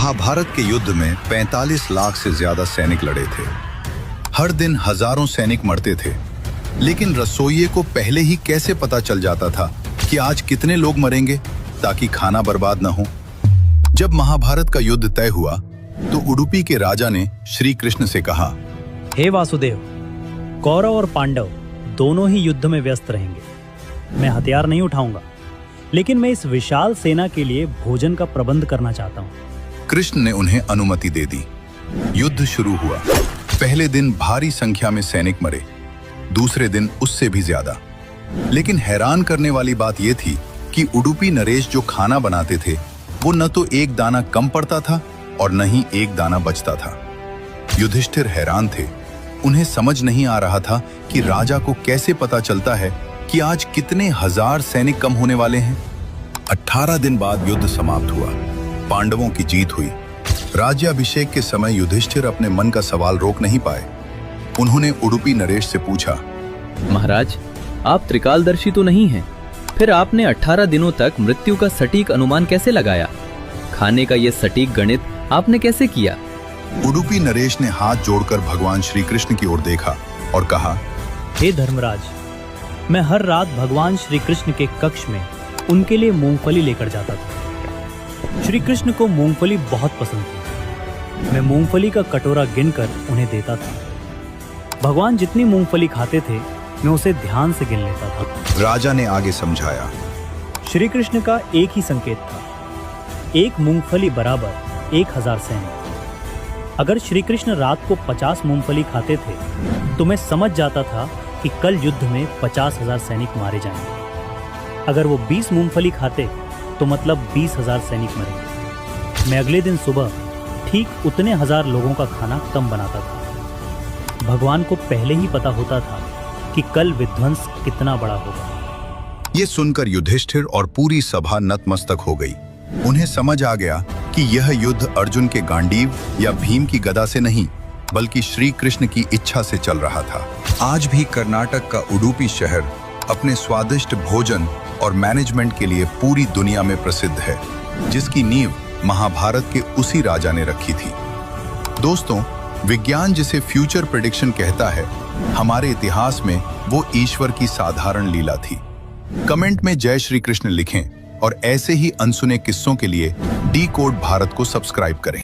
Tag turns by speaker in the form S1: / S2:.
S1: महाभारत के युद्ध में 45 लाख से ज्यादा सैनिक लड़े थे। हर दिन हजारों सैनिक मरते थे, लेकिन रसोइये को पहले ही कैसे पता चल जाता था कि आज कितने लोग मरेंगे ताकि खाना बर्बाद न हो। जब महाभारत का युद्ध तय हुआ तो उडुपी के राजा ने श्री कृष्ण से कहा,
S2: हे वासुदेव, कौरव और पांडव दोनों ही युद्ध में व्यस्त रहेंगे। मैं हथियार नहीं उठाऊंगा, लेकिन मैं इस विशाल सेना के लिए भोजन का प्रबंध करना चाहता हूँ।
S1: कृष्ण ने उन्हें अनुमति दे दी। युद्ध शुरू हुआ। पहले दिन भारी संख्या में सैनिक मरे, दूसरे दिन उससे भी ज्यादा। लेकिन हैरान करने वाली बात यह थी कि उडुपी नरेश जो खाना बनाते थे वो न तो एक दाना कम पड़ता था और न ही एक दाना बचता था। युधिष्ठिर हैरान थे। उन्हें समझ नहीं आ रहा था कि राजा को कैसे पता चलता है कि आज कितने हजार सैनिक कम होने वाले हैं। 18 दिन बाद युद्ध समाप्त हुआ। पांडवों की जीत हुई। राज्याभिषेक के समय युधिष्ठिर अपने मन का सवाल रोक नहीं पाए। उन्होंने उडुपी नरेश से पूछा,
S3: महाराज, आप त्रिकालदर्शी तो नहीं हैं, फिर आपने 18 दिनों तक मृत्यु का सटीक अनुमान कैसे लगाया? खाने का यह सटीक गणित आपने कैसे किया?
S1: उडुपी नरेश ने हाथ जोड़कर भगवान श्री कृष्ण की ओर देखा और कहा,
S2: हे धर्मराज, मैं हर रात भगवान श्री कृष्ण के कक्ष में उनके लिए मूंगफली लेकर जाता था। श्री कृष्ण को मूंगफली बहुत पसंद थी। मैं मूंगफली का कटोरा गिनकर उन्हें देता था। भगवान जितनी मूंगफली खाते थे मैं उसे ध्यान से गिन लेता था।
S1: राजा ने आगे समझाया,
S2: श्री कृष्ण का एक ही संकेत था, एक मूंगफली बराबर 1000 सैनिक। अगर श्री कृष्ण रात को 50 मूंगफली खाते थे तो मैं समझ जाता था कि कल युद्ध में 50,000 सैनिक मारे जाएंगे। अगर वो 20 मूंगफली खाते तो मतलब 20,000 सैनिक मरेंगे। मैं अगले दिन सुबह ठीक उतने हजार लोगों का खाना कम बनाता था। भगवान को पहले ही पता होता था कि कल विध्वंस कितना बड़ा होगा।
S1: ये सुनकर युधिष्ठिर और पूरी सभा नतमस्तक हो गई। उन्हें समझ आ गया कि यह युद्ध अर्जुन के गांडीव या भीम की गदा से नहीं, बल्कि श्री कृष्ण की इच्छा से चल रहा था। आज भी कर्नाटक का उडुपी शहर अपने स्वादिष्ट भोजन और मैनेजमेंट के लिए पूरी दुनिया में प्रसिद्ध है, जिसकी नींव महाभारत के उसी राजा ने रखी थी। दोस्तों, विज्ञान जिसे फ्यूचर प्रेडिक्शन कहता है, हमारे इतिहास में वो ईश्वर की साधारण लीला थी। कमेंट में जय श्री कृष्ण लिखें और ऐसे ही अनसुने किस्सों के लिए डी कोड भारत को सब्सक्राइब करें।